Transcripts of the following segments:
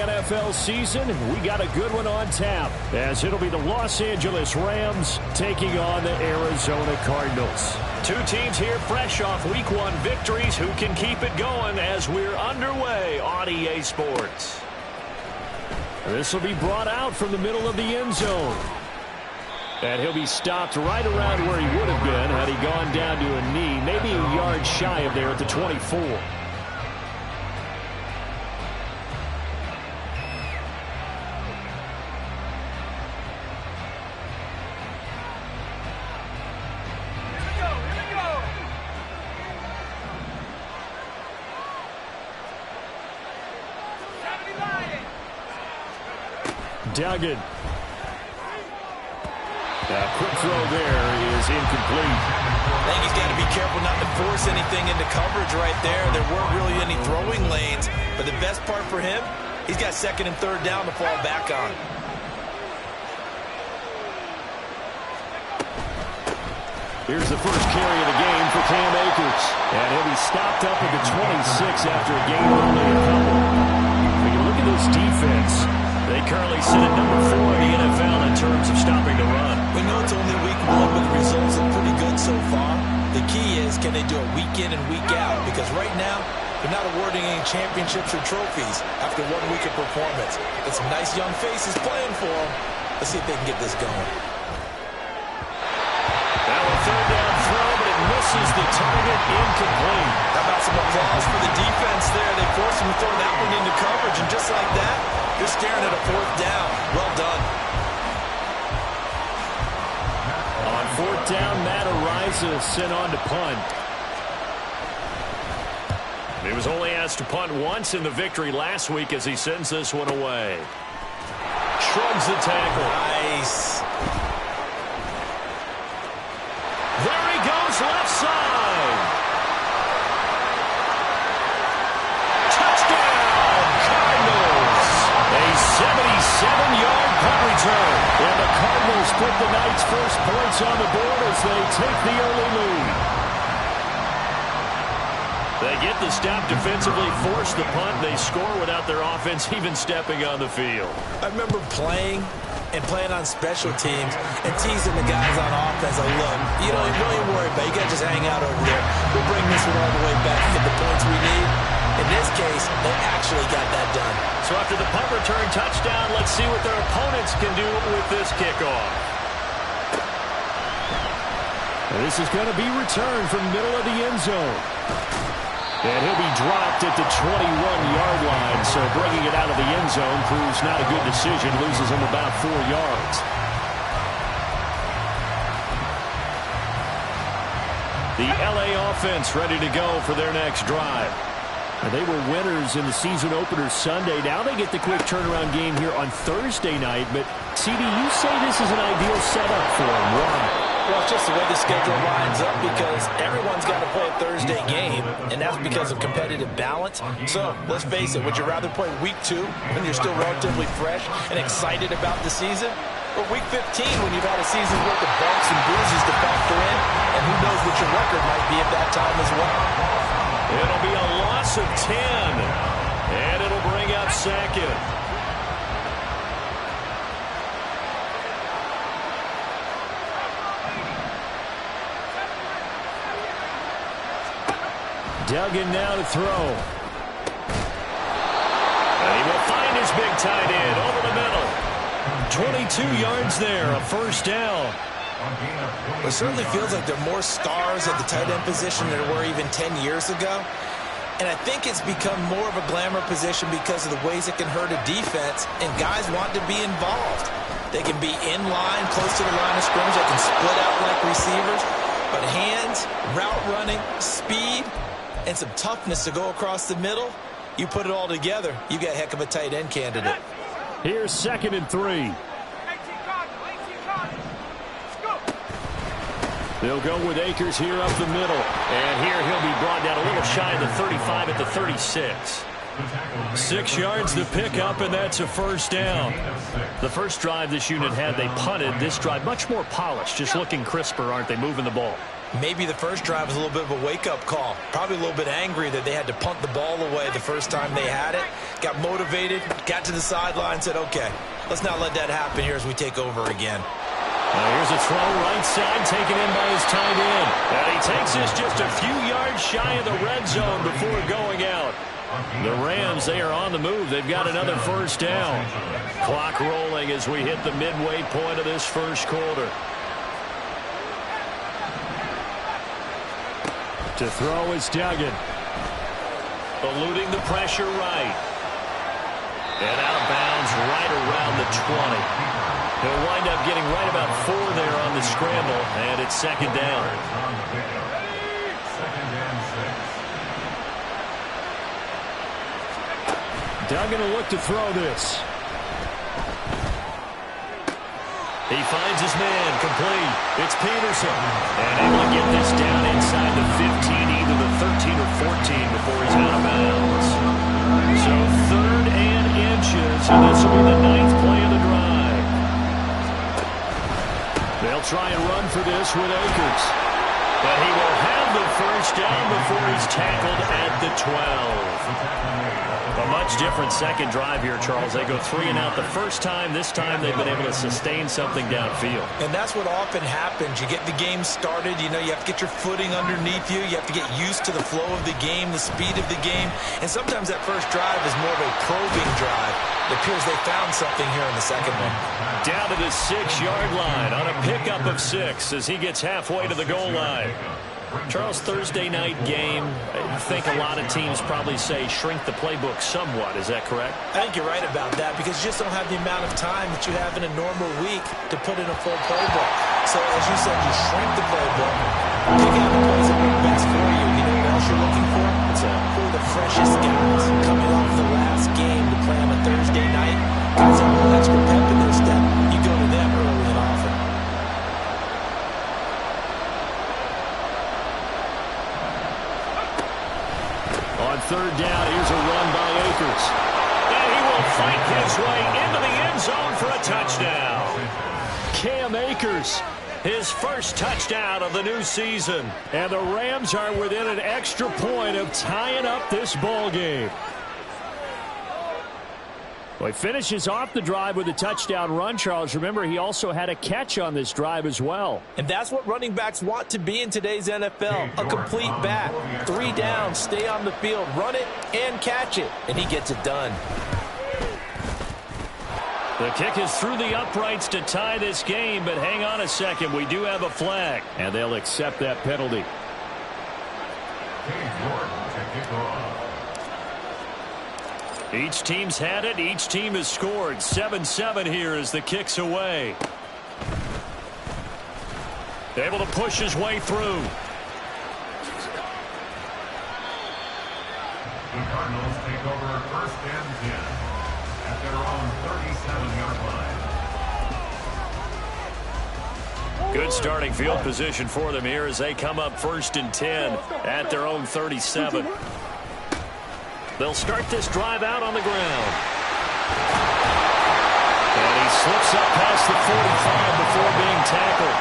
NFL season, and we got a good one on tap, as it'll be the Los Angeles Rams taking on the Arizona Cardinals. Two teams here fresh off Week 1 victories. Who can keep it going as we're underway on EA Sports? This will be brought out from the middle of the end zone. And he'll be stopped right around where he would have been had he gone down to a knee, maybe a yard shy of there at the 24. Duggan. Quick throw there is incomplete. I think he's got to be careful not to force anything into coverage right there. There weren't really any throwing lanes, but the best part for him, he's got second and third down to fall back on. Here's the first carry of the game for Cam Akers. And he'll be stopped up at the 26 after a gain of only a couple. When you look at this defense, they currently sit at number 4 in the NFL in terms of stopping the run. We know it's only week 1, but the results are pretty good so far. The key is, can they do it week in and week out? Because right now, they're not awarding any championships or trophies after 1 week of performance. Got some nice young faces playing for them. Let's see if they can get this going. That one third down throw, but it misses the target, incomplete. How about some applause for the defense there? They forced him to throw that one into coverage, and just like that, they're staring at a 4th down. Well done. On 4th down, Matt Ariza sent on to punt. He was only asked to punt once in the victory last week as he sends this one away. Shrugs the tackle. Nice. There he goes, left side. Touchdown, Cardinals. A 77-yard punt return. And the Cardinals put the night's first points on the board as they take the early lead. They get the stop defensively, force the punt, they score without their offense even stepping on the field. I remember playing on special teams and teasing the guys on offense. Like, look, you don't really worry about it. You got to just hang out over there. We'll bring this one all the way back and get the points we need. In this case, they actually got that done. So after the punt return touchdown, let's see what their opponents can do with this kickoff. And this is going to be returned from the middle of the end zone. And he'll be dropped at the 21-yard line, so bringing it out of the end zone proves not a good decision, loses him about 4 yards. The LA offense ready to go for their next drive. And they were winners in the season opener Sunday. Now they get the quick turnaround game here on Thursday night. But, CD, you say this is an ideal setup for them. Why? Well, it's just the way the schedule lines up because everyone's got to play a Thursday game, and that's because of competitive balance. So, let's face it, would you rather play Week 2 when you're still relatively fresh and excited about the season? Or Week 15 when you've had a season's worth of bumps and bruises to factor in, and who knows what your record might be at that time as well? It'll be a loss of 10, and it'll bring up 2nd. Duggan now to throw. And he will find his big tight end over the middle. 22 yards there, a first down. It certainly feels like there are more stars at the tight end position than there were even 10 years ago. And I think it's become more of a glamour position because of the ways it can hurt a defense, and guys want to be involved. They can be in line, close to the line of scrimmage. They can split out like receivers. But hands, route running, speed, and some toughness to go across the middle, you put it all together, you got a heck of a tight end candidate. Here's 2nd and 3. They'll go with Akers here up the middle. And here he'll be brought down a little shy of the 35 at the 36. 6 yards to pick up, and that's a first down. The first drive this unit had, they punted. This drive, much more polished, just looking crisper, aren't they, moving the ball? Maybe the first drive was a little bit of a wake-up call. Probably a little bit angry that they had to punt the ball away the first time they had it. Got motivated, got to the sideline, said, okay, let's not let that happen here as we take over again. Here's a throw right side taken in by his tight end. And he takes this just a few yards shy of the red zone before going out. The Rams, they are on the move. They've got another first down. Clock rolling as we hit the midway point of this first quarter. To throw is Duggan. Eluding the pressure right. And out of bounds right around the 20. He'll wind up getting right about 4 there on the scramble, and it's second down. Duggan will look to throw this. He finds his man, complete. It's Peterson. And able to get this down inside the 15, either the 13 or 14 before he's out of bounds. So 3rd and inches, and this will be the 9th play of the drive. They'll try and run for this with Akers. But he will have the first down before he's tackled at the 12. A much different second drive here, Charles. They go 3 and out the first time. This time they've been able to sustain something downfield. And that's what often happens. You get the game started. You know, you have to get your footing underneath you. You have to get used to the flow of the game, the speed of the game. And sometimes that first drive is more of a probing drive. It appears they found something here in the second one. Down to the 6-yard line on a pickup of 6 as he gets halfway to the goal line. Charles, Thursday night game, I think a lot of teams probably say shrink the playbook somewhat. Is that correct? I think you're right about that because you just don't have the amount of time that you have in a normal week to put in a full playbook. So, as you said, you shrink the playbook, pick out the plays that work best for you. You know what else you're looking for? It's who are the freshest guys coming off the last game to play on a Thursday night. Guys have a little extra pep in their step. You go to them early and often. On 3rd down, here's a run by Akers. And he will fight his way into the end zone for a touchdown. Cam Akers, his first touchdown of the new season. And the Rams are within an extra point of tying up this ball game. Well, he finishes off the drive with a touchdown run, Charles. Remember, he also had a catch on this drive as well. And that's what running backs want to be in today's NFL, a complete back. 3 downs, stay on the field, run it, and catch it. And he gets it done. The kick is through the uprights to tie this game, but hang on a second. We do have a flag, and they'll accept that penalty. Each team's had it. Each team has scored. 7-7 here as the kick's away. Able to push his way through. The Cardinals take over 1st and 10 at their own 37-yard line. Good starting field position for them here as they come up 1st and 10 at their own 37. They'll start this drive out on the ground. And he slips up past the 45 before being tackled.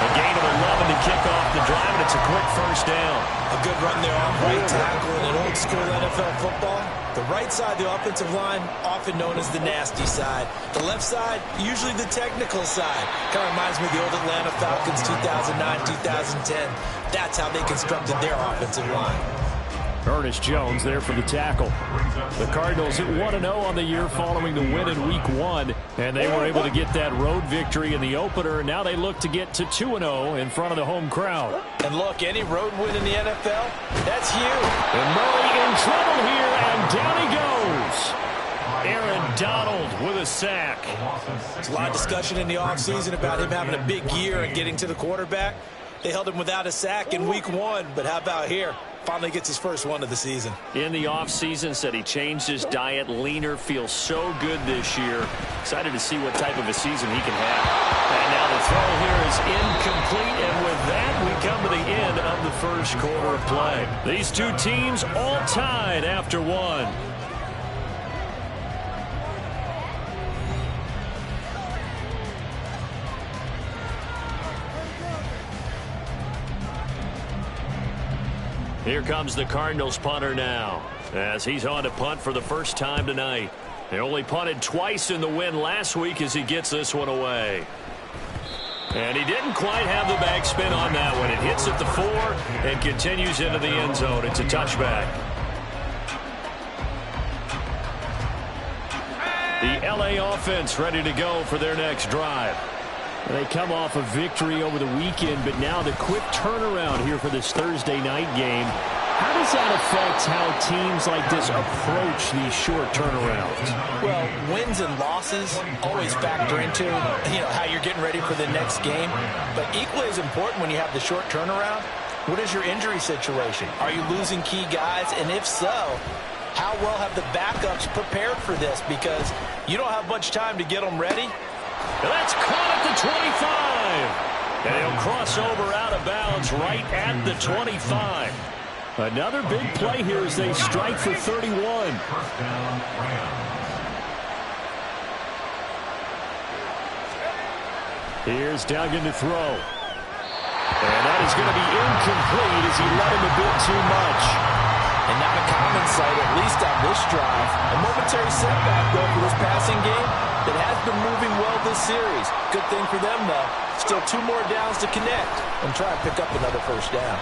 A gain of 11 to kick off the drive, and it's a quick first down. A good run there on right tackle in an old school NFL football. The right side, the offensive line, often known as the nasty side. The left side, usually the technical side. Kind of reminds me of the old Atlanta Falcons 2009-2010. That's how they constructed their offensive line. Ernest Jones there for the tackle. The Cardinals at 1-0 on the year following the win in Week 1, and they were able to get that road victory in the opener. Now they look to get to 2-0 in front of the home crowd. And look, any road win in the NFL, that's huge. And Murray in trouble here, and down he goes. Aaron Donald with a sack. There's a lot of discussion in the offseason about him having a big year and getting to the quarterback. They held him without a sack in Week 1, but how about here? Finally gets his first one of the season. In the offseason, said he changed his diet, leaner, feels so good this year. Excited to see what type of a season he can have. And now the throw here is incomplete, and with that, we come to the end of the first quarter of play. These two teams all tied after one. Here comes the Cardinals punter now, as he's on to punt for the first time tonight. They only punted twice in the win last week as he gets this one away. And he didn't quite have the backspin on that one. It hits at the 4 and continues into the end zone. It's a touchback. The LA offense ready to go for their next drive. They come off a victory over the weekend, but now the quick turnaround here for this Thursday night game. How does that affect how teams like this approach these short turnarounds? Well, wins and losses always factor into, how you're getting ready for the next game. But equally as important when you have the short turnaround, what is your injury situation? Are you losing key guys? And if so, how well have the backups prepared for this? Because you don't have much time to get them ready. That's caught at the 25. And he'll cross over out of bounds right at the 25. Another big play here as they strike for 31. Here's Duggan to throw. And that is going to be incomplete as he let him a bit too much. And not a common sight, at least on this drive. A momentary setback, though, for this passing game that has been moving well this series. Good thing for them, though. Still 2 more downs to connect and try and pick up another first down.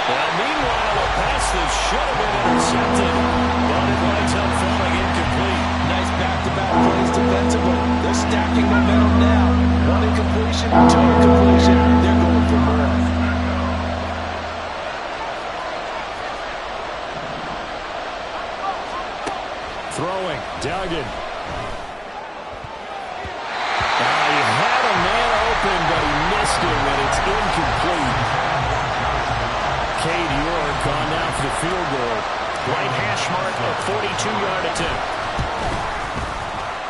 Well, meanwhile, a pass that should have been intercepted, but it winds up falling incomplete. Nice back-to-back plays defensively. They're stacking momentum now. 1 incompletion, 2 incompletion. They're going for more. Throwing, Duggan. He had a man open, but he missed him, and it's incomplete. Cade York gone down for the field goal. Right hash mark, a 42-yard attempt.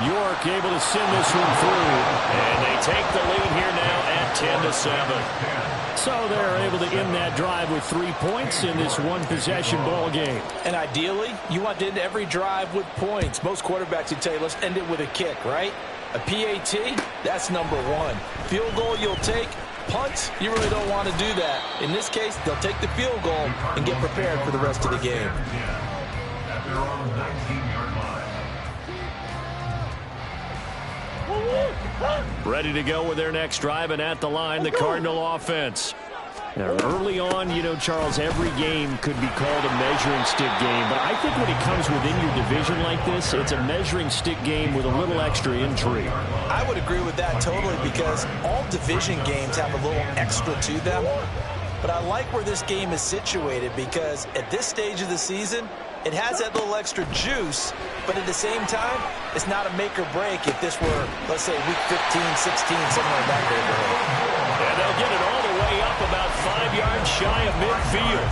York able to send this one through, and they take the lead here now at 10-7. So they're able to end that drive with 3 points in this one-possession ball game. And ideally, you want to end every drive with points. Most quarterbacks would tell you, let's end it with a kick, right? A PAT, that's number 1. Field goal you'll take. Punts, you really don't want to do that. In this case, they'll take the field goal and get prepared for the rest of the game. At their own 19-yard line. Ready to go with their next drive, and at the line, the Cardinal offense. Now, early on, Charles, every game could be called a measuring stick game, but I think when it comes within your division like this, it's a measuring stick game with a little extra intrigue. I would agree with that totally because all division games have a little extra to them. But I like where this game is situated because at this stage of the season, it has that little extra juice, but at the same time, it's not a make or break if this were, let's say, week 15, 16, somewhere in that neighborhood. And they'll get it all the way up about 5 yards shy of midfield.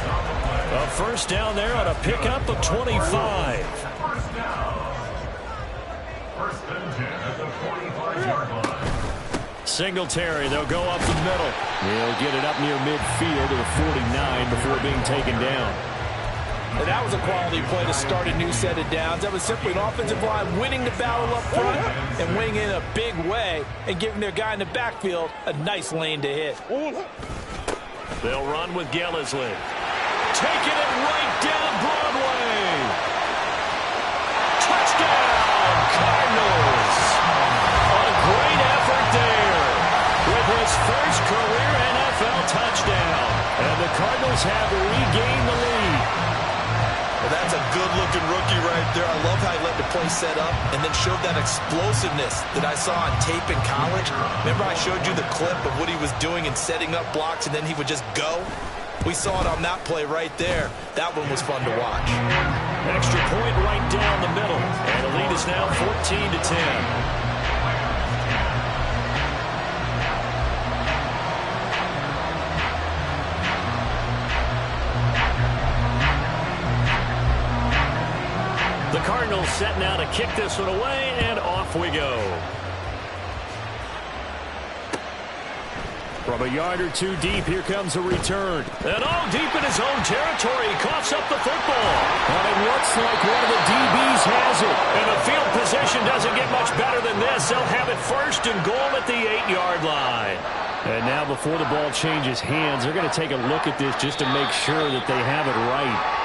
A first down there on a pickup of 25. First down. First and 10 at the 45-yard line. Singletary, they'll go up the middle. He'll get it up near midfield to the 49 before being taken down. And that was a quality play to start a new set of downs. That was simply an offensive line winning the battle up front and winning in a big way and giving their guy in the backfield a nice lane to hit. They'll run with Gillislee. Taking it right down Broadway. Touchdown, Cardinals. A great effort there with his first career NFL touchdown. And the Cardinals have regained the lead. Well, that's a good-looking rookie right there. I love how he let the play set up and then showed that explosiveness that I saw on tape in college. Remember I showed you the clip of what he was doing and setting up blocks, and then he would just go? We saw it on that play right there. That one was fun to watch. Extra point right down the middle, and the lead is now 14-10. The Cardinals set now to kick this one away, and off we go. From a yard or two deep, here comes a return. And all deep in his own territory, he coughs up the football. And it looks like one of the DBs has it. And the field position doesn't get much better than this. They'll have it first and goal at the 8-yard line. And now before the ball changes hands, they're going to take a look at this just to make sure that they have it right.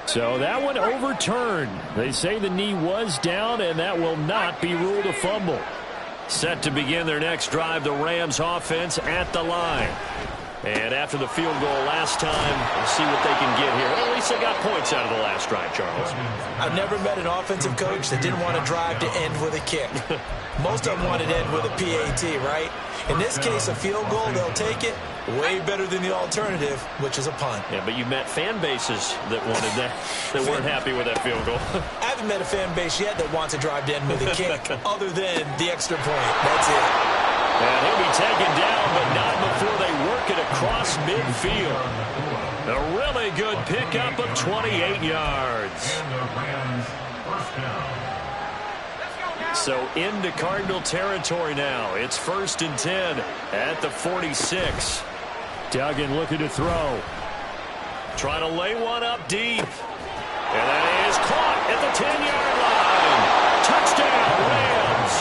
So that one overturned. They say the knee was down, and that will not be ruled a fumble. Set to begin their next drive, the Rams offense at the line. And after the field goal last time, we'll see what they can get here. Well, at least they got points out of the last drive, Charles. I've never met an offensive coach that didn't want to drive to end with a kick. Most of them wanted to end with a PAT, right? In this case, a field goal, they'll take it. Way better than the alternative, which is a punt. Yeah, but you met fan bases that wanted that, that weren't happy with that field goal. I haven't met a fan base yet that wants to drive to end with a kick other than the extra point. That's it. And he'll be taken down, but not before they work it across midfield. A really good pickup of 28 yards. So into Cardinal territory now. It's 1st and 10 at the 46. Duggan looking to throw. Trying to lay one up deep. And that is caught at the 10-yard line. Touchdown, Rams.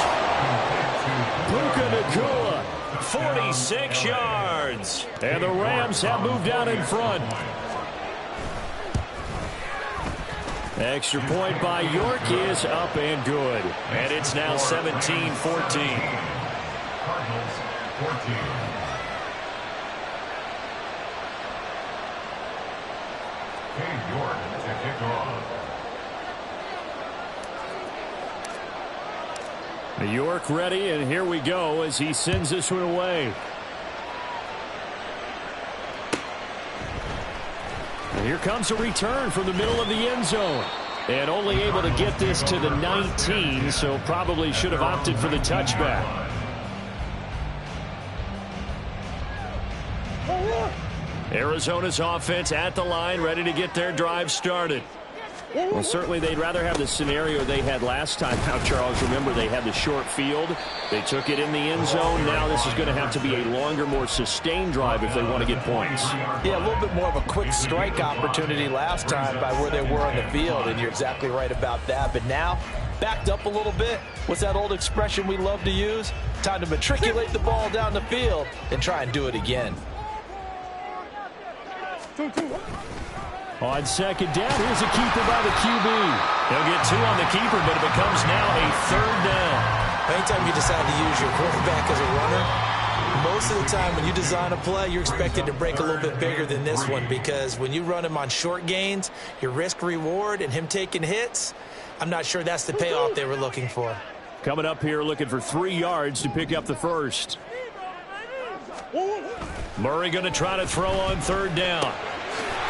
Puka Nacua, 46 yards. And the Rams have moved out in front. Extra point by York is up and good. And it's now 17-14. Cardinals 14. York to kick off. York ready, and here we go as he sends this one away. And here comes a return from the middle of the end zone. And only able to get this to the 19, so probably should have opted for the touchback. Arizona's offense at the line, ready to get their drive started. Well, certainly they'd rather have the scenario they had last time out, Charles. Remember, they had the short field. They took it in the end zone. Now this is going to have to be a longer, more sustained drive if they want to get points. Yeah, a little bit more of a quick strike opportunity last time by where they were on the field, and you're exactly right about that. But now, backed up a little bit. What's that old expression we love to use? Time to matriculate the ball down the field and try and do it again. On second down, here's a keeper by the QB. He'll get 2 on the keeper, but it becomes now a 3rd down. Anytime you decide to use your quarterback as a runner, most of the time when you design a play, you're expected to break a little bit bigger than this one, because when you run him on short gains, your risk-reward and him taking hits, I'm not sure that's the payoff they were looking for. Coming up here looking for 3 yards to pick up the first. Murray going to try to throw on 3rd down.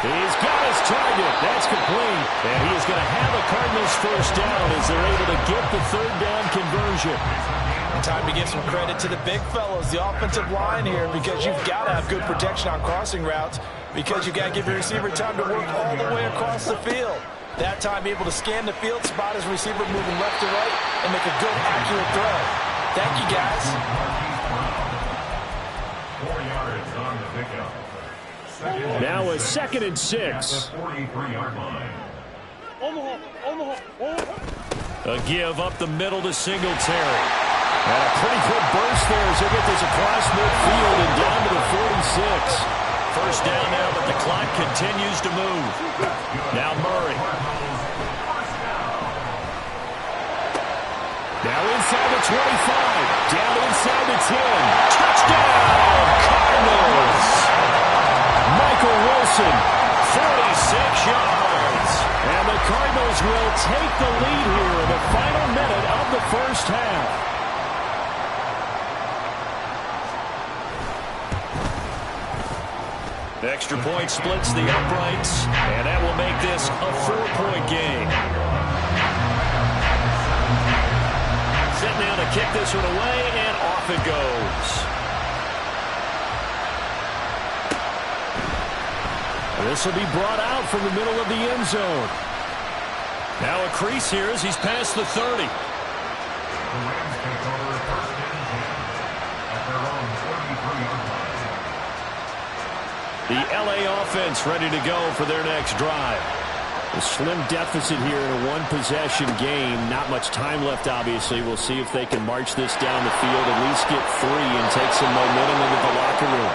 He's got his target. That's complete. And he is going to have a Cardinals first down as they're able to get the 3rd down conversion. Time to give some credit to the big fellows, the offensive line here, because you've got to have good protection on crossing routes, because you've got to give your receiver time to work all the way across the field. That time able to scan the field, spot his receiver moving left to right, and make a good, accurate throw. Thank you, guys. 4 yards on the pickup. Now a 2nd and 6. 43-yard line. A give up the middle to Singletary. And a pretty good burst there as they get this across midfield and down to the 46. First down now, but the clock continues to move. Now Murray. Now inside the 25. Down inside the 10. Touchdown, Cardinals! Michael Wilson, 46 yards. And the Cardinals will take the lead here in the final minute of the first half. Extra point splits the uprights, and that will make this a 4-point game. Set now to kick this one away, and off it goes. This will be brought out from the middle of the end zone. Now a crease here as he's past the 30. The Rams take over 1st and 10 at their own 43-yard line. The LA offense ready to go for their next drive. A slim deficit here in a one-possession game. Not much time left, obviously. We'll see if they can march this down the field, at least get 3 and take some momentum into the locker room.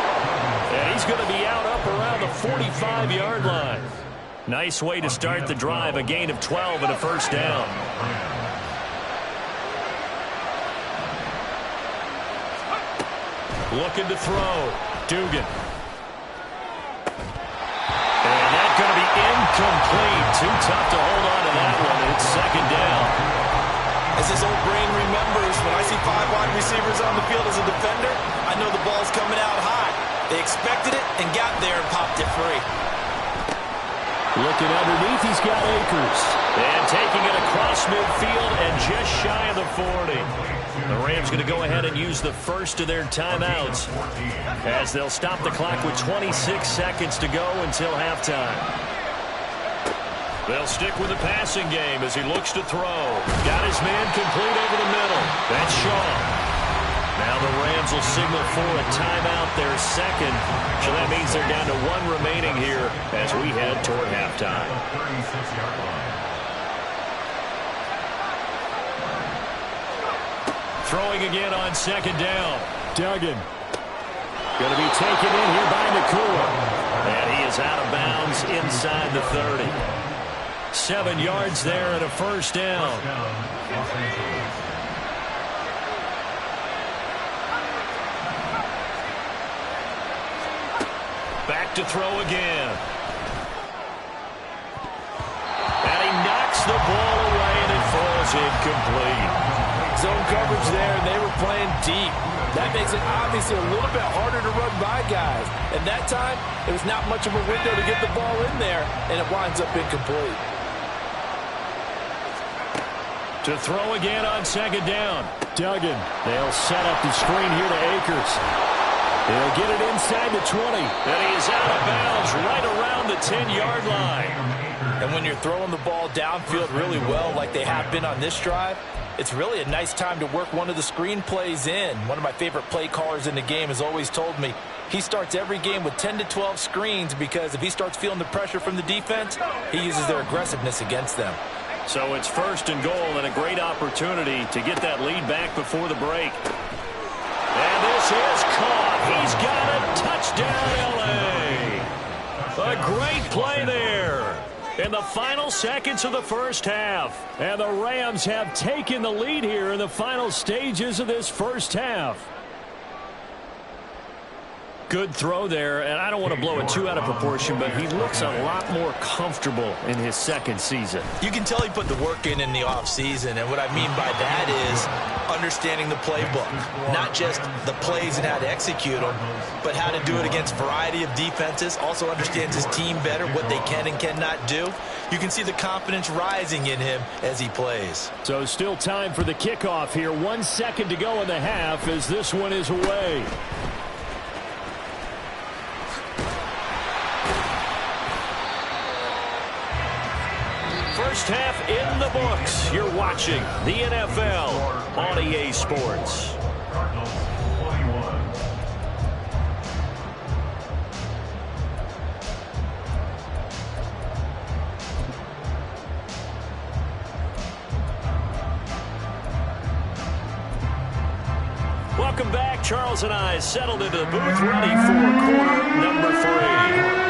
And he's going to be out up around the 45-yard line. Nice way to start the drive. A gain of 12 and a first down. Looking to throw. Dugan. And that's going to be incomplete. Too tough to hold on to that one. It's second down. As his old brain remembers, when I see 5 wide receivers on the field as a defender, I know the ball's coming out high. They expected it and got there and popped it free. Looking underneath, he's got Akers. And taking it across midfield and just shy of the 40. The Rams going to go ahead and use the first of their timeouts as they'll stop the clock with 26 seconds to go until halftime. They'll stick with the passing game as he looks to throw. Got his man complete over the middle. That's Shaw. Now the Rams will signal for a timeout, their second. So that means they're down to 1 remaining here as we head toward halftime. Throwing again on second down. Duggan. Going to be taken in here by Nakua. And he is out of bounds inside the 30. 7 yards there and a first down. Back to throw again. And he knocks the ball away and it falls incomplete. Zone coverage there, and they were playing deep. That makes it obviously a little bit harder to run by guys. And that time, it was not much of a window to get the ball in there, and it winds up incomplete. To throw again on second down. Duggan. They'll set up the screen here to Akers. They'll get it inside the 20. And he is out of bounds right around the 10-yard line. And when you're throwing the ball downfield really well like they have been on this drive, it's really a nice time to work one of the screen plays in. One of my favorite play callers in the game has always told me he starts every game with 10 to 12 screens because if he starts feeling the pressure from the defense, he uses their aggressiveness against them. So it's first and goal and a great opportunity to get that lead back before the break. And this is caught. He's got a touchdown, L.A. A great play there. In the final seconds of the first half. And the Rams have taken the lead here in the final stages of this first half. Good throw there, and I don't want to blow it too out of proportion, but he looks a lot more comfortable in his second season. You can tell he put the work in the offseason, and what I mean by that is understanding the playbook. Not just the plays and how to execute them, but how to do it against a variety of defenses. Also understands his team better, what they can and cannot do. You can see the confidence rising in him as he plays. So still time for the kickoff here. 1 second to go in the half as this one is away. First half in the books. You're watching the NFL on EA Sports. Welcome back. Charles and I settled into the booth ready for quarter number 3.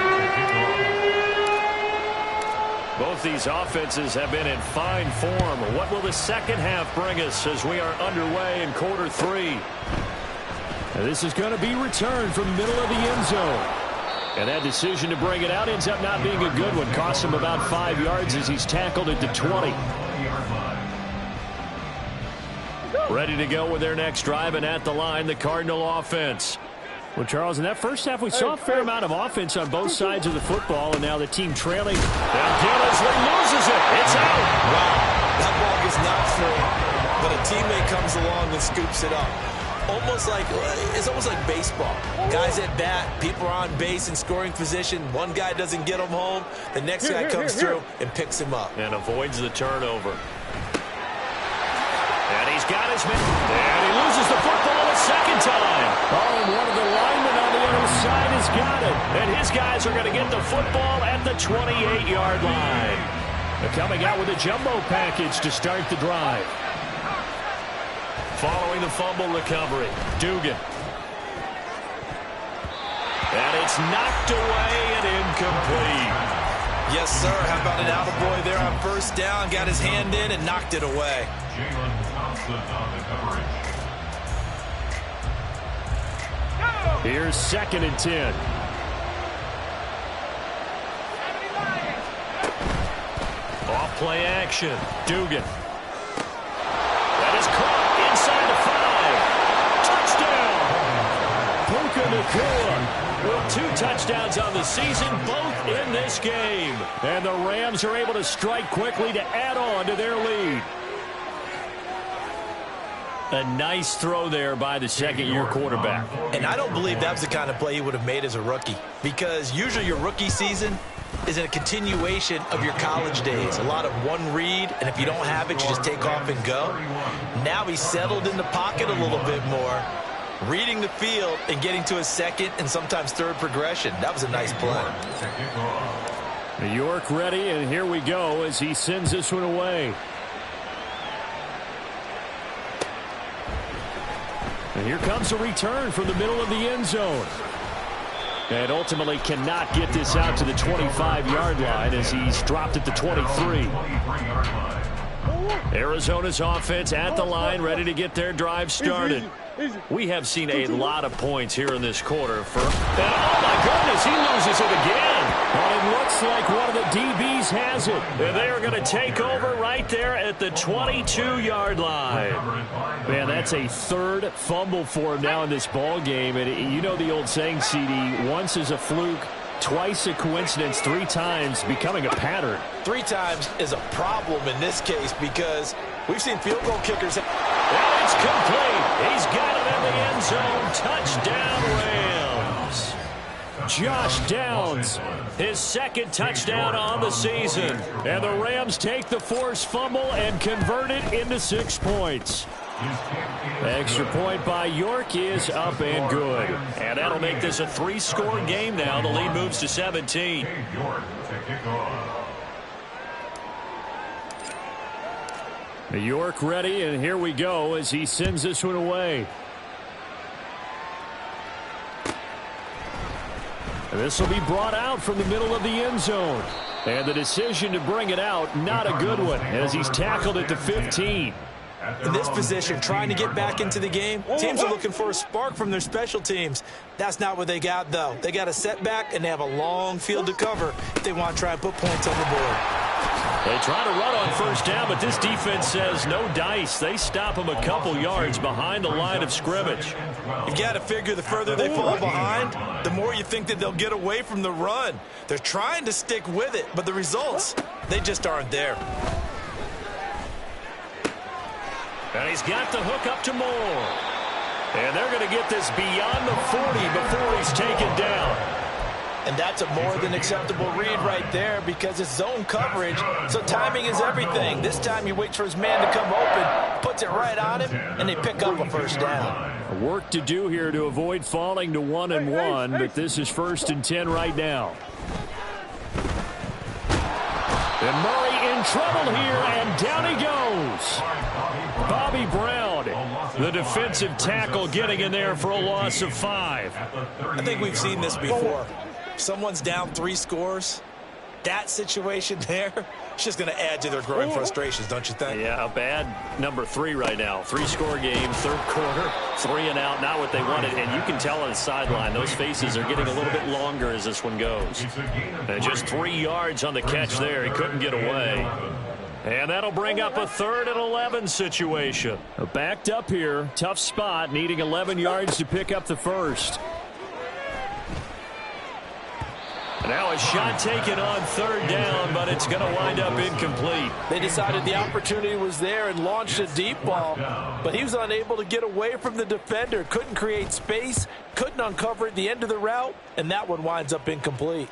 Both these offenses have been in fine form. What will the second half bring us as we are underway in quarter 3? Now this is going to be returned from the middle of the end zone. And that decision to bring it out ends up not being a good one. Costs him about 5 yards as he's tackled at the 20. Ready to go with their next drive, and at the line, the Cardinal offense. Well, Charles, in that first half, we saw a fair amount of offense on both sides of the football, and now the team trailing. And Gillisley loses it. It's out. Wow, that ball gets knocked free, but a teammate comes along and scoops it up. It's almost like baseball. Guys at bat, people are on base in scoring position. One guy doesn't get him home. The next guy comes through and picks him up. And avoids the turnover. And he's got his man. And he loses the football a second time. Oh, and one of the linemen on the other side has got it. And his guys are going to get the football at the 28-yard line. They're coming out with a jumbo package to start the drive. Following the fumble recovery, Dugan. And it's knocked away and incomplete. Yes, sir. How about an attaboy there on first down? Got his hand in and knocked it away. Here's 2nd and 10. Off play action. Dugan. That is caught inside the 5. Touchdown. Puka Nacua with 2 touchdowns on the season, both in this game. And the Rams are able to strike quickly to add on to their lead. A nice throw there by the second-year quarterback. And I don't believe that was the kind of play he would have made as a rookie, because usually your rookie season is a continuation of your college days. A lot of one read, and if you don't have it, you just take off and go. Now he's settled in the pocket a little bit more, reading the field and getting to his second and sometimes third progression. That was a nice play. New York ready, and here we go as he sends this one away. And here comes a return from the middle of the end zone. And ultimately cannot get this out to the 25-yard line as he's dropped at the 23. Arizona's offense at the line, ready to get their drive started. We have seen a lot of points here in this quarter. And oh my goodness, he loses it again. Well, it looks like one of the DBs has it. And they are going to take over right there at the 22-yard line. Man, that's a 3rd fumble for him now in this ball game. And you know the old saying, CD, once is a fluke, twice a coincidence, 3 times becoming a pattern. 3 times is a problem in this case because we've seen field goal kickers. And it's complete. He's got it in the end zone. Touchdown, Rams. Josh Downs, his 2nd touchdown on the season. And the Rams take the forced fumble and convert it into 6 points. Extra point by York is up and good. And that'll make this a 3-score game now. The lead moves to 17. New York ready, and here we go as he sends this one away. And this will be brought out from the middle of the end zone. And the decision to bring it out, not a good one, as he's tackled at the 15. In this position, trying to get back into the game, teams are looking for a spark from their special teams. That's not what they got, though. They got a setback, and they have a long field to cover if they want to try and put points on the board. They try to run on first down, but this defense says no dice. They stop them a couple yards behind the line of scrimmage. You've got to figure the further they fall behind, the more you think that they'll get away from the run. They're trying to stick with it, but the results, they just aren't there. And he's got the hook up to Moore. And they're going to get this beyond the 40 before he's taken down. And that's a more than acceptable read right there because it's zone coverage, so timing is everything. This time he waits for his man to come open, puts it right on him, and they pick up a first down. Work to do here to avoid falling to 1-1, but this is 1st and 10 right now. And Murray in trouble here, and down he goes. Bobby Brown, the defensive tackle, getting in there for a loss of 5. I think we've seen this before. Someone's down 3 scores. That situation there, it's just going to add to their growing frustrations, don't you think? Yeah, a bad number 3 right now. 3-score game, 3rd quarter, 3 and out, not what they wanted. And you can tell on the sideline, those faces are getting a little bit longer as this one goes. And just 3 yards on the catch there. He couldn't get away. And that'll bring up a 3rd and 11 situation. Backed up here, tough spot, needing 11 yards to pick up the first. Now a shot taken on 3rd down, but it's going to wind up incomplete. They decided the opportunity was there and launched a deep ball, but he was unable to get away from the defender. Couldn't create space, couldn't uncover at the end of the route, and that one winds up incomplete.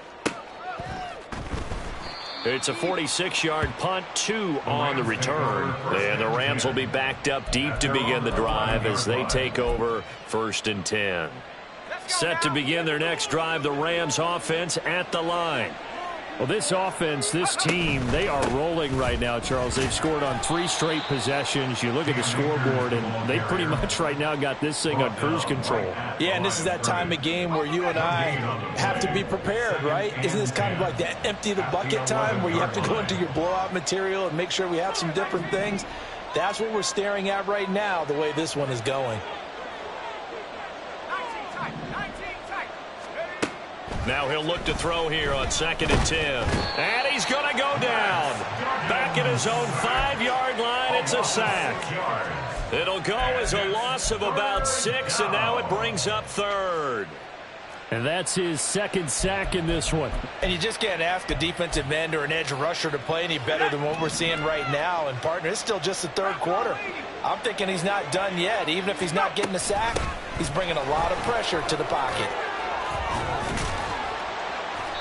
It's a 46-yard punt, 2 on the return. And the Rams will be backed up deep to begin the drive as they take over 1st and 10. Set to begin their next drive, the Rams offense at the line. Well, this offense, this team, they are rolling right now, Charles. They've scored on 3 straight possessions. You look at the scoreboard, and they pretty much right now got this thing on cruise control. Yeah, and this is that time of game where you and I have to be prepared, right? Isn't this kind of like that empty the bucket time where you have to go into your blowout material and make sure we have some different things? That's what we're staring at right now, the way this one is going. Now he'll look to throw here on 2nd and 10. And he's going to go down. Back at his own 5-yard line, it's a sack. It'll go as a loss of about 6, and now it brings up 3rd. And that's his 2nd sack in this one. And you just can't ask a defensive end or an edge rusher to play any better than what we're seeing right now. And, partner, it's still just the 3rd quarter. I'm thinking he's not done yet. Even if he's not getting a sack, he's bringing a lot of pressure to the pocket.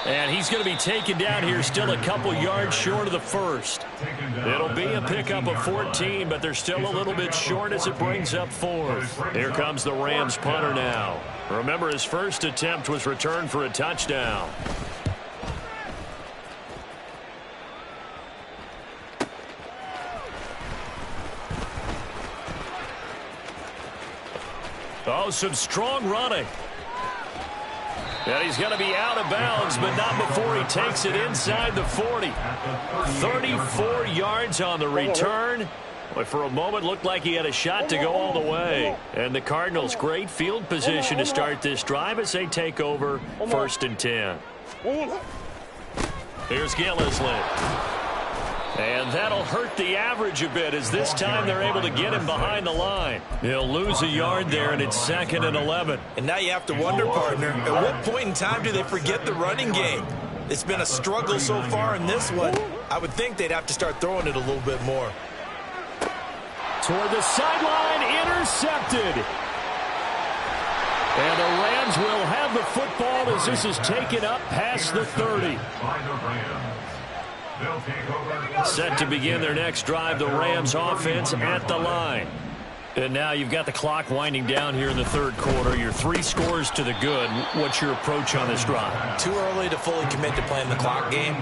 And he's going to be taken down here still a couple yards short of the 1st. It'll be a pickup of 14, but they're still a little bit short as it brings up 4th. Here comes the Rams punter now. Remember, his first attempt was returned for a touchdown. Oh, some strong running. And he's going to be out of bounds, but not before he takes it inside the 40. 34 yards on the return. But for a moment, looked like he had a shot to go all the way. And the Cardinals, great field position to start this drive as they take over 1st and 10. Here's Gillislee. And that'll hurt the average a bit as this time they're able to get him behind the line. He'll lose a yard there, and it's 2nd and 11. And now you have to wonder, partner, at what point in time do they forget the running game? It's been a struggle so far in this one. I would think they'd have to start throwing it a little bit more. Toward the sideline, intercepted. And the Rams will have the football as this is taken up past the 30. Set to begin their next drive, the Rams offense at the line. And now you've got the clock winding down here in the 3rd quarter. You're 3 scores to the good. What's your approach on this drive? Too early to fully commit to playing the clock game.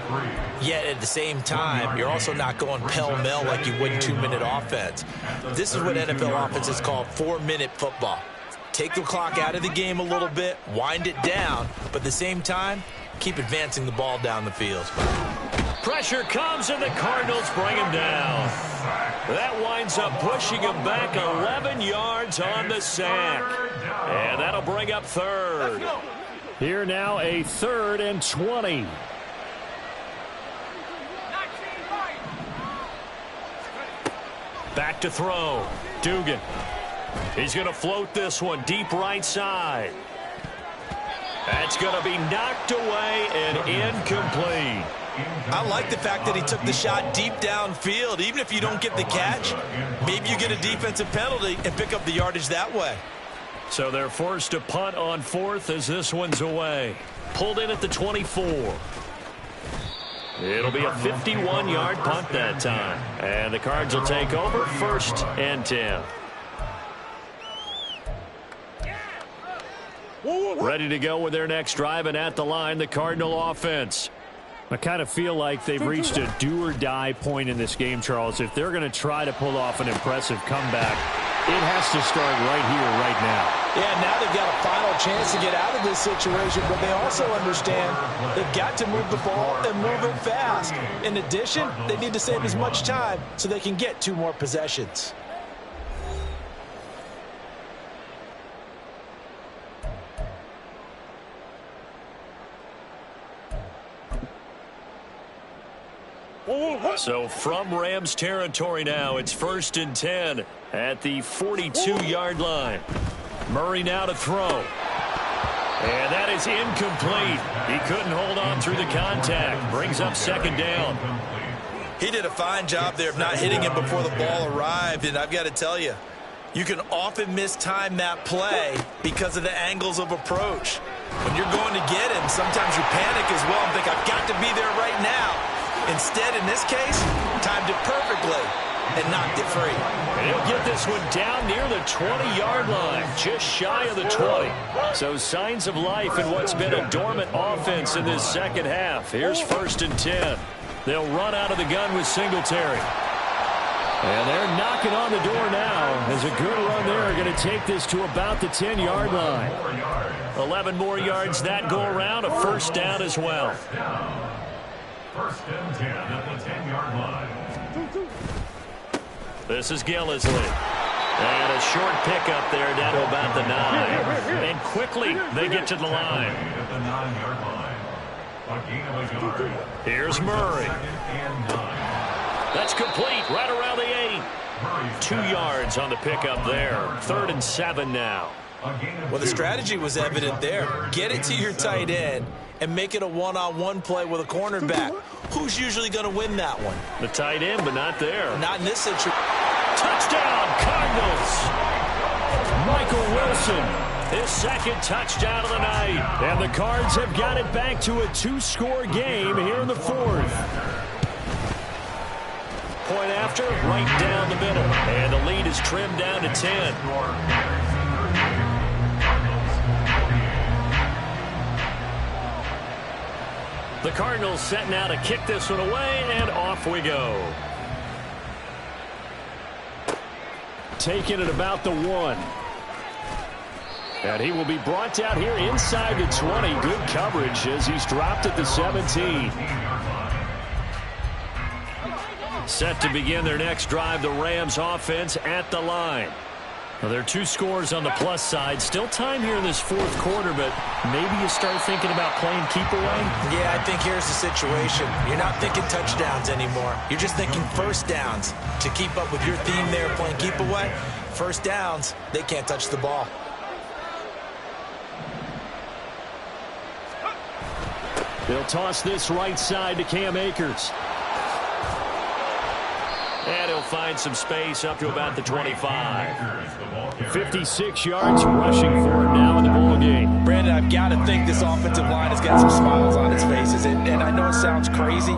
Yet at the same time, you're also not going pell-mell like you would in 2-minute offense. This is what NFL offenses call 4-minute football. Take the clock out of the game a little bit, wind it down, but at the same time, keep advancing the ball down the field. Pressure comes, and the Cardinals bring him down. That winds up pushing him back 11 yards on the sack. And that'll bring up 3rd. Here now a 3rd and 20. Back to throw. Dugan. He's going to float this one deep right side. That's going to be knocked away and incomplete. I like the fact that he took the shot deep downfield. Even if you don't get the catch, maybe you get a defensive penalty and pick up the yardage that way. So they're forced to punt on 4th as this one's away. Pulled in at the 24. It'll be a 51-yard punt that time. And the Cards will take over 1st and 10. Ready to go with their next drive, and at the line, the Cardinal offense. I kind of feel like they've reached a do-or-die point in this game, Charles. If they're going to try to pull off an impressive comeback, it has to start right here, right now. Yeah, now they've got a final chance to get out of this situation, but they also understand they've got to move the ball and move it fast. In addition, they need to save as much time so they can get 2 more possessions. So from Rams territory now, it's 1st and 10 at the 42-yard line. Murray now to throw. And that is incomplete. He couldn't hold on through the contact. Brings up 2nd down. He did a fine job there of not hitting him before the ball arrived, and I've got to tell you, you can often mistime that play because of the angles of approach. When you're going to get him, sometimes you panic as well and think, I've got to be there right now. Instead, in this case, timed it perfectly. and knocked it free. And he'll get this one down near the 20-yard line, just shy of the 20. So signs of life in what's been a dormant offense in this second half. Here's 1st and 10. They'll run out of the gun with Singletary. And they're knocking on the door now. As a good run there, going to take this to about the 10-yard line. 11 more yards that go around, a 1st down as well. 1st and 10 at the 10-yard line. This is Gillisley. And a short pickup there down to about the 9. And quickly they get to the line. At the 9-yard line. A gain of a yard. Here's Murray. 2nd and 9. That's complete right around the 8. 2 yards on the pickup there. 3rd and 7 now. Well, the strategy was evident there. Get it to your tight end and make it a one-on-one play with a cornerback. Who's usually going to win that one? The tight end, but not there. Not in this situation. Touchdown, Cardinals! Michael Wilson, his 2nd touchdown of the night. And the Cards have got it back to a 2-score game here in the 4th. Point after, right down the middle. And the lead is trimmed down to 10. The Cardinals setting out to kick this one away, and off we go. Taking it about the 1. And he will be brought down here inside the 20. Good coverage as he's dropped at the 17. Set to begin their next drive, the Rams offense at the line. Well, there are 2 scores on the plus side. Still time here in this 4th quarter, but maybe you start thinking about playing keep away? Yeah, I think here's the situation. You're not thinking touchdowns anymore. You're just thinking 1st downs. To keep up with your theme there, playing keep away, 1st downs, they can't touch the ball. They'll toss this right side to Cam Akers. And he'll find some space up to about the 25. 56 yards rushing for him now in the ball game. Brandon, I've got to think this offensive line has got some smiles on its faces. And I know it sounds crazy,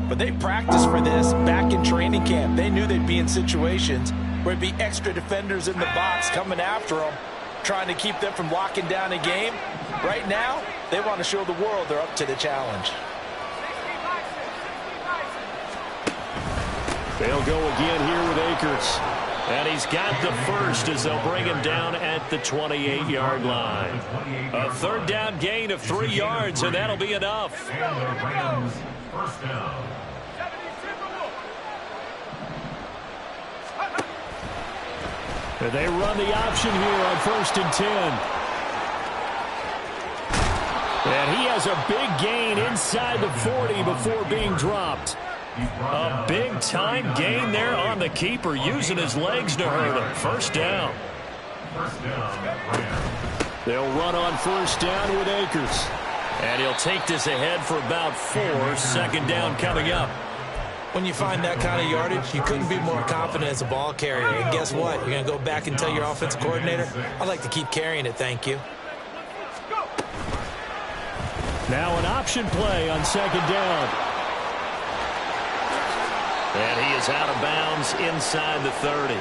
but they practiced for this back in training camp. They knew they'd be in situations where it'd be extra defenders in the box coming after them, trying to keep them from locking down a game. Right now, they want to show the world they're up to the challenge. They'll go again here with Akers. And he's got the 1st as they'll bring him down at the 28-yard line. A 3rd down gain of 3 yards, and that'll be enough. And the Rams 1st down. And they run the option here on 1st and 10. And he has a big gain inside the 40 before being dropped. A big-time gain there on the keeper, using his legs to hurt him. 1st down. 1st down. They'll run on 1st down with Akers. And he'll take this ahead for about 4. 2nd down coming up. When you find that kind of yardage, you couldn't be more confident as a ball carrier. And guess what? You're going to go back and tell your offensive coordinator, I'd like to keep carrying it, thank you. Now an option play on 2nd down. And he is out of bounds inside the 30.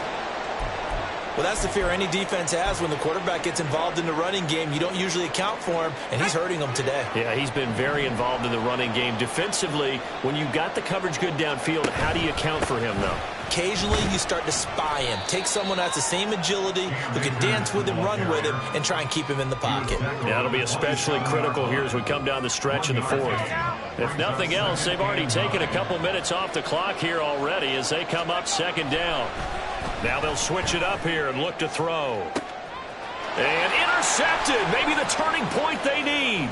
Well, that's the fear any defense has when the quarterback gets involved in the running game. You don't usually account for him, and he's hurting them today. Yeah, he's been very involved in the running game. Defensively, when you got the coverage good downfield, how do you account for him, though? Occasionally, you start to spy him. Take someone that's the same agility, who can dance with him, run with him, and try and keep him in the pocket. Yeah, it'll be especially critical here as we come down the stretch in the 4th. If nothing else, they've already taken a couple minutes off the clock here already as they come up 2nd down. Now they'll switch it up here and look to throw. And intercepted. Maybe the turning point they need.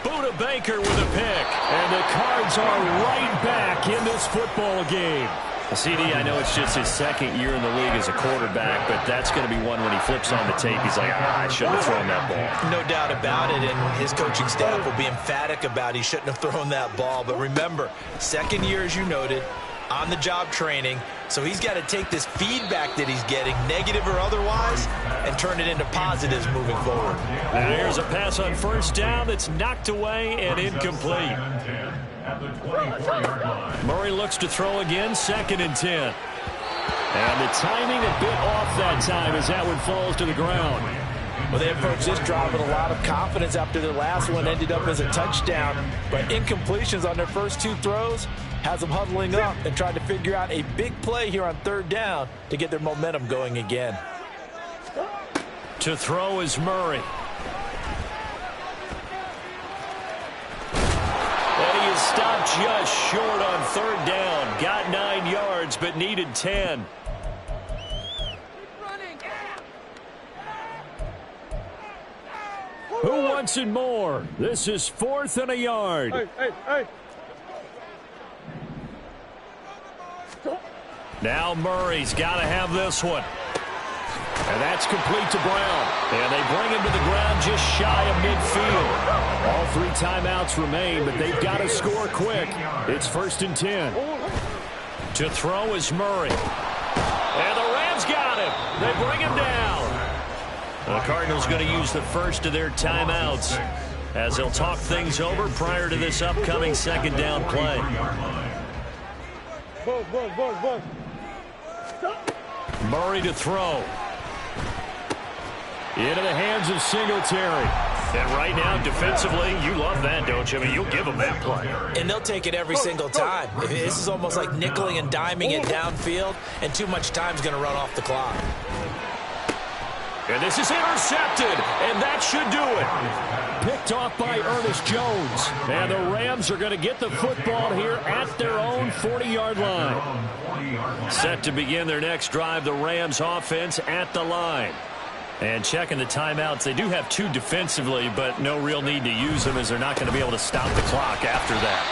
Buda Baker with a pick. And the Cards are right back in this football game. CD, I know it's just his 2nd year in the league as a quarterback, but that's going to be one when he flips on the tape. He's like, I shouldn't have thrown that ball. No doubt about it, and his coaching staff will be emphatic about he shouldn't have thrown that ball. But remember, 2nd year, as you noted, on-the-job training, so he's got to take this feedback that he's getting, negative or otherwise, and turn it into positives moving forward. Now here's a pass on 1st down that's knocked away and incomplete. At the 24-yard line. Murray looks to throw again, 2nd and 10. And the timing a bit off that time as that one falls to the ground. Well, they approached this drive with a lot of confidence after their last one ended up as a touchdown. But incompletions on their first 2 throws has them huddling up and trying to figure out a big play here on 3rd down to get their momentum going again. To throw is Murray. And he is stopped just short on 3rd down. Got 9 yards, but needed 10. Who wants it more? This is 4th and a yard. Hey. Now Murray's got to have this one. And that's complete to Brown. And they bring him to the ground just shy of midfield. All 3 timeouts remain, but they've got to score quick. It's 1st and 10. To throw is Murray. And the Rams got him. They bring him down. The Cardinals going to use the first of their timeouts as they'll talk things over prior to this upcoming 2nd down play. Murray to throw. Into the hands of Singletary. And right now, defensively, you love that, don't you? I mean, you'll give them that play. And they'll take it every single time. This is almost like nickeling and diming it downfield, and too much time's going to run off the clock. And this is intercepted, and that should do it. Picked off by Ernest Jones. And the Rams are going to get the football here at their own 40-yard line. Set to begin their next drive, the Rams offense at the line. And checking the timeouts, they do have 2 defensively, but no real need to use them as they're not going to be able to stop the clock after that.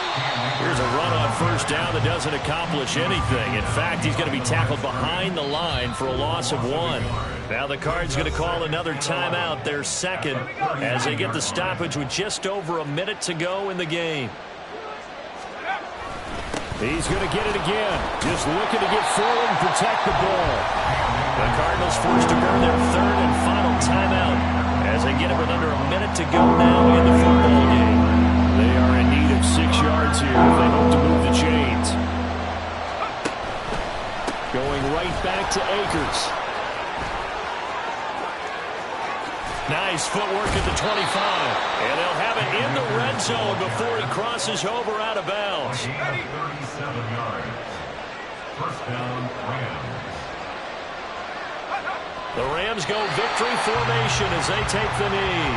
Here's a run on 1st down that doesn't accomplish anything. In fact, he's going to be tackled behind the line for a loss of 1. Now the Cards going to call another timeout, their 2nd, as they get the stoppage with just over a minute to go in the game. He's going to get it again. Just looking to get forward and protect the ball. The Cardinals forced to burn their 3rd and final timeout as they get it with under a minute to go now in the football game. They are in need of 6 yards here if they hope to move the chains. Going right back to Akers. Nice footwork at the 25. And they'll have it in the red zone before he crosses over out of bounds. 37 yards. 1st down, Rams. The Rams go victory formation as they take the knee.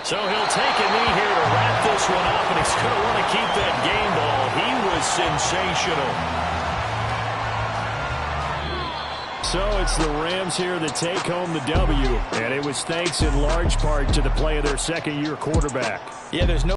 So he'll take a knee here to wrap this one up, and he's going to want to keep that game ball. He was sensational. So it's the Rams here that take home the W, and it was thanks in large part to the play of their 2nd-year quarterback. Yeah, there's no